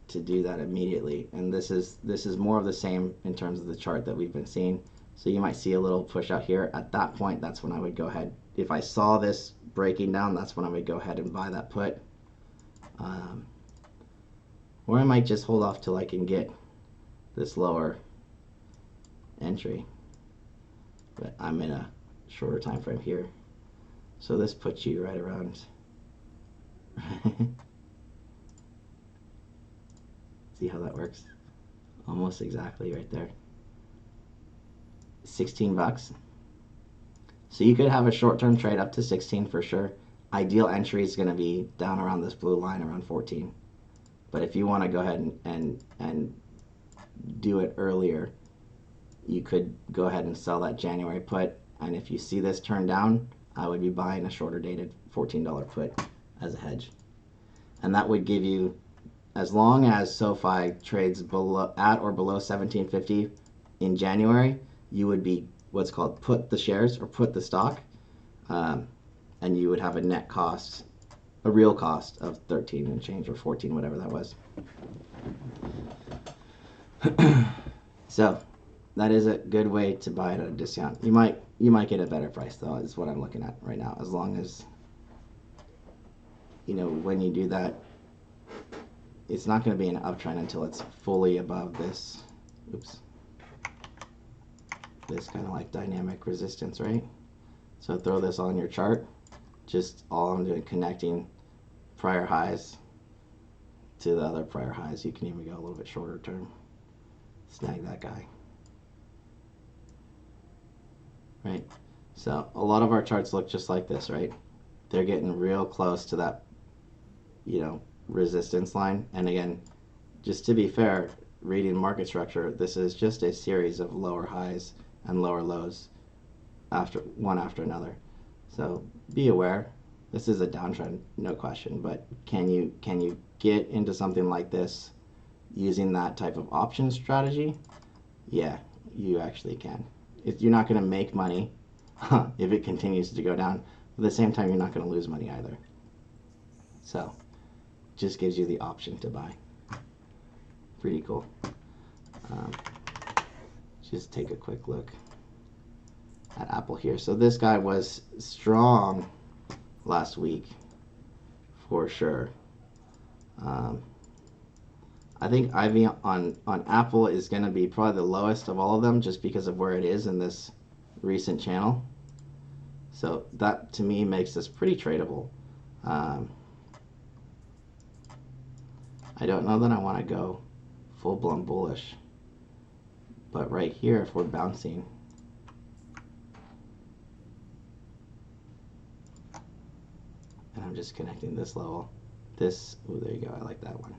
to do that immediately, and this is more of the same in terms of the chart that we've been seeing. So you might see a little push out here. At that point, that's when I would go ahead. If I saw this breaking down, that's when I would go ahead and buy that put. Or I might just hold off till I can get this lower entry. But I'm in a shorter time frame here. So this puts you right around. See how that works? Almost exactly right there. 16 bucks. So you could have a short-term trade up to 16 for sure. Ideal entry is going to be down around this blue line around 14. But if you want to go ahead and do it earlier, you could go ahead and sell that January put. And if you see this turn down, I would be buying a shorter dated $14 put as a hedge. And that would give you, as long as SoFi trades below, at or below 1750 in January, you would be what's called put the shares or put the stock, and you would have a net cost, a real cost of 13 and change or 14, whatever that was. So that is a good way to buy it at a discount. You might get a better price though, is what I'm looking at right now. As long as, you know, when you do that, it's not going to be an uptrend until it's fully above this. Oops. This kind of like dynamic resistance, right? So throw this on your chart. Just all I'm doing, connecting prior highs to the other prior highs. You can even go a little bit shorter term. Snag that guy. Right? So a lot of our charts look just like this, right? They're getting real close to that, you know, resistance line. And again, just to be fair, reading market structure, this is just a series of lower highs and lower lows after one after another. So be aware, this is a downtrend, no question, but can you get into something like this using that type of option strategy? Yeah, you actually can. You're not going to make money if it continues to go down. At the same time, you're not going to lose money either. So just gives you the option to buy. Pretty cool. Just take a quick look at Apple here. So this guy was strong last week for sure. I think IV on Apple is going to be probably the lowest of all of them just because of where it is in this recent channel. So that to me makes this pretty tradable. I don't know that I want to go full-blown bullish, but right here if we're bouncing, and I'm just connecting this level, this, oh there you go, I like that one.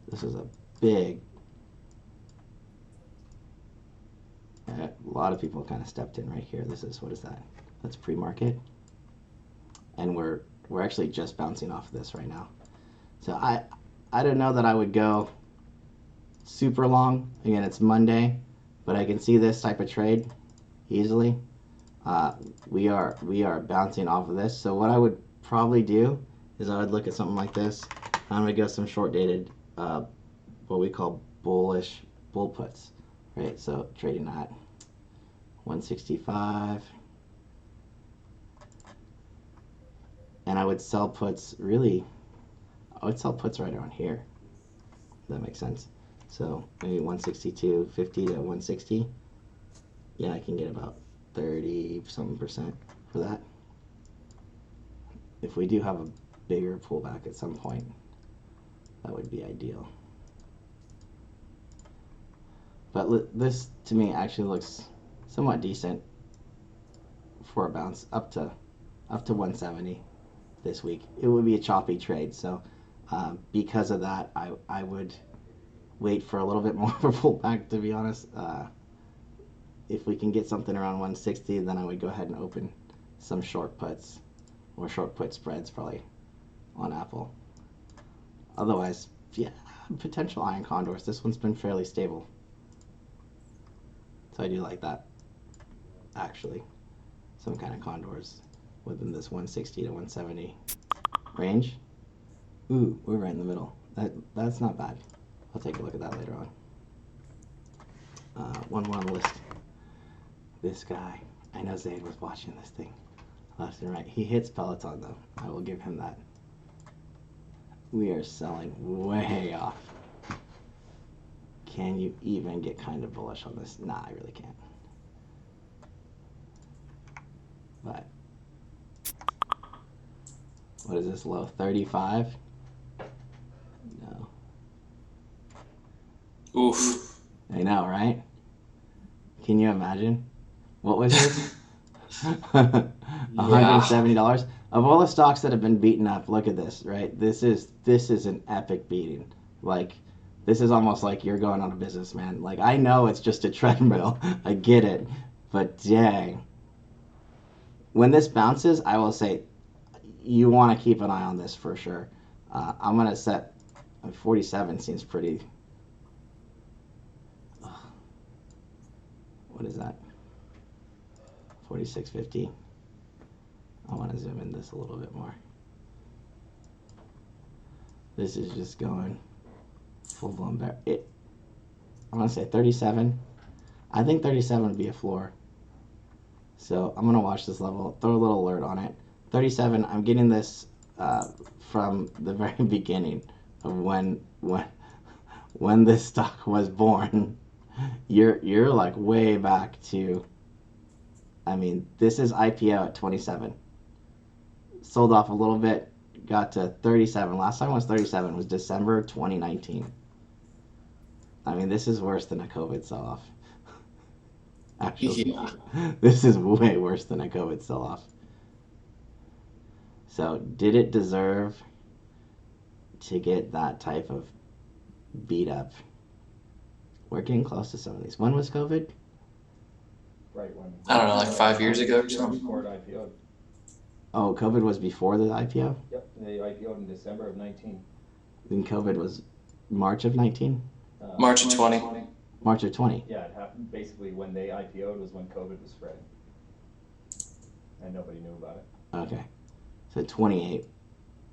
This is a big, a lot of people kind of stepped in right here. This is, what is that? That's pre-market, and we're actually just bouncing off of this right now. So I don't know that I would go super long. Again, it's Monday, but I can see this type of trade easily. We are bouncing off of this. So what I would probably do is I would look at something like this. I'm gonna go some short dated, what we call bullish bull puts, right? So trading at 165, and I would sell puts really. I would sell puts right around here. If that makes sense. So maybe 162.50 to 160. Yeah, I can get about 30-something% for that. If we do have a bigger pullback at some point, that would be ideal. But this to me actually looks somewhat decent for a bounce up to 170 this week. It would be a choppy trade, so because of that, I would wait for a little bit more of a pullback, to be honest. If we can get something around 160, then I would go ahead and open some short puts or short put spreads probably on Apple. Otherwise, yeah, potential iron condors. This one's been fairly stable, so I do like that actually. Some kind of condors within this 160 to 170 range. Ooh, we're right in the middle. That's not bad. I'll take a look at that later on. One more on the list. This guy. I know Zaid was watching this thing left and right. He hits Peloton though. I will give him that. We are selling way off. Can you even get kind of bullish on this? Nah, I really can't. But what is this low? 35? No. Oof. I know, right? Can you imagine? What was this? $170. Of all the stocks that have been beaten up, look at this, right? This is an epic beating. Like, this is almost like you're going on a business, man. Like, I know it's just a treadmill. I get it. But dang. When this bounces, I will say you want to keep an eye on this for sure. I'm going to set 47 seems pretty. What is that? 46.50. I want to zoom in this a little bit more. This is just going full blown bear. I'm going to say 37. I think 37 would be a floor. So I'm going to watch this level, throw a little alert on it. 37, I'm getting this from the very beginning of when this stock was born. You're like way back to, I mean, this is IPO at 27. Sold off a little bit, got to 37. Last time it was 37 was December 2019. I mean, this is worse than a COVID sell-off. Actually, Yeah. this is way worse than a COVID sell-off. So, did it deserve to get that type of beat up? We're getting close to some of these. When was COVID? Right when. I don't know, like 5 years ago or something. Before it IPO'd. Oh, COVID was before the IPO? Yep, they IPO'd in December of 19. Then COVID was March of 19? March of 20. March of 20. Yeah, it happened basically when they IPO'd was when COVID was spreading. And nobody knew about it. Okay. So 28,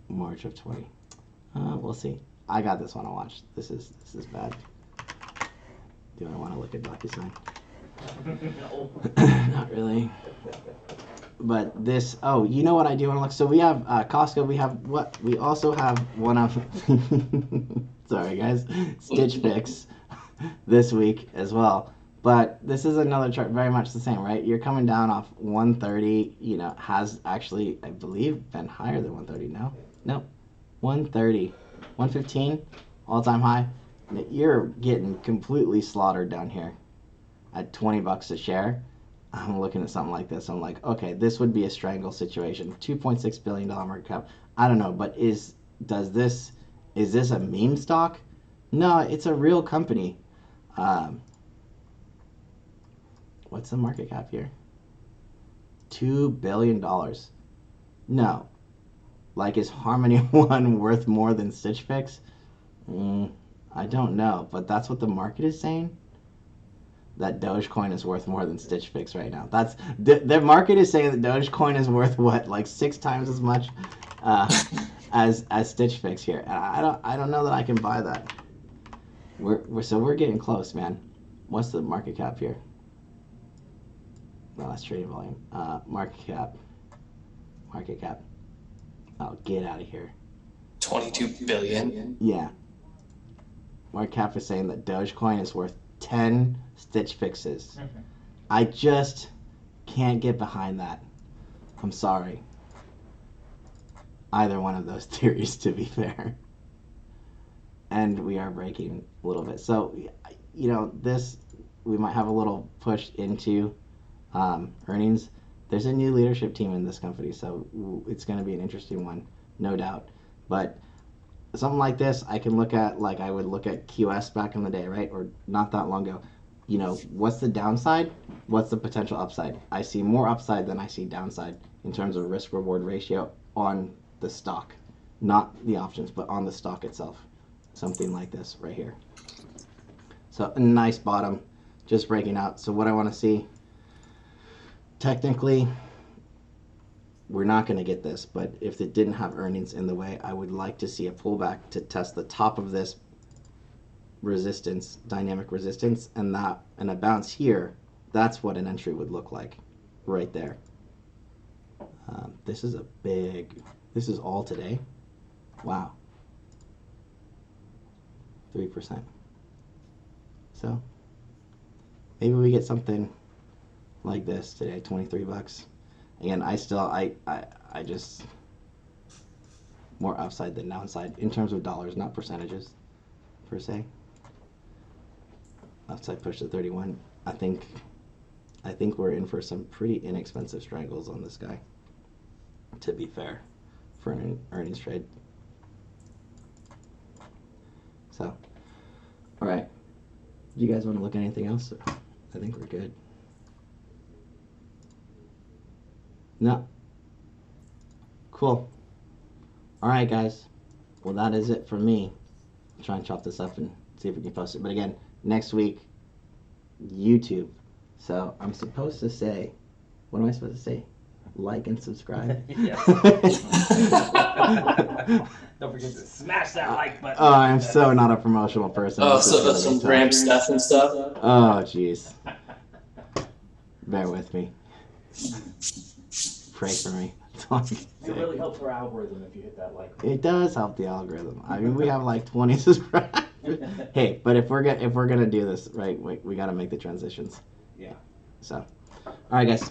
March of 20. We'll see. I got this one to watch. This is bad. Do I want to look at DocuSign? No. Not really. But this, oh, you know what I do want to look? So we have Costco. We have what? We also have one of, sorry guys, Stitch Fix this week as well. But this is another chart, very much the same, right? You're coming down off 130, you know, has actually, I believe, been higher than 130. No? Nope. 130. 115, all-time high. You're getting completely slaughtered down here at 20 bucks a share. I'm looking at something like this. I'm like, okay, this would be a strangle situation. $2.6 billion market cap. I don't know, but is this a meme stock? No, it's a real company. What's the market cap here? $2 billion. No. Like, is Harmony One worth more than Stitch Fix? I don't know, but that's what the market is saying. That Dogecoin is worth more than Stitch Fix right now. That's the market is saying that Dogecoin is worth what, like 6 times as much as Stitch Fix here. And I don't know that I can buy that. We're getting close, man. What's the market cap here? Well, that's trading volume. Market cap. Oh, get out of here. 22 billion. Yeah. Market cap is saying that Dogecoin is worth 10 Stitch Fixes. I just can't get behind that. I'm sorry. Either one of those theories, to be fair. And we are breaking a little bit. So, you know, this, we might have a little push into earnings. There's a new leadership team in this company, so it's going to be an interesting one, no doubt. But something like this, I can look at like I would look at QS back in the day, right? Or not that long ago. You know, what's the downside? What's the potential upside? I see more upside than I see downside in terms of risk-reward ratio on the stock. Not the options, but on the stock itself. Something like this right here. So a nice bottom, just breaking out. So what I want to see, technically, we're not going to get this, but if it didn't have earnings in the way, I would like to see a pullback to test the top of this resistance, dynamic resistance, and a bounce here. That's what an entry would look like right there. This is all today. Wow. 3%. So maybe we get something like this today, $23. Again, I just more upside than downside in terms of dollars, not percentages per se. Upside push to 31. I think we're in for some pretty inexpensive strangles on this guy, to be fair, for an earnings trade. So, all right. Do you guys want to look at anything else? I think we're good. No. Cool. All right, guys. Well, that is it for me. I'll try and chop this up and see if we can post it. But again, next week, YouTube. So I'm supposed to say, what am I supposed to say? Like and subscribe. Yes. Don't forget to smash that like button. Oh, I'm so not a promotional person. Oh, This is so gonna that's be some tough. ramp stuff and stuff. Oh, jeez. Bear with me. Pray for me. That's all I can It say. really helps our algorithm if you hit that like button. It does help the algorithm. I mean, we have like 20 subscribers. Hey, but if we're gonna do this, right, we gotta make the transitions. Yeah. So, all right, guys.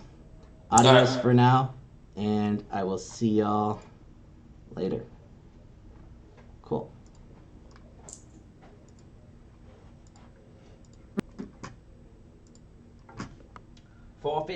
Adios for now, and I will see y'all later.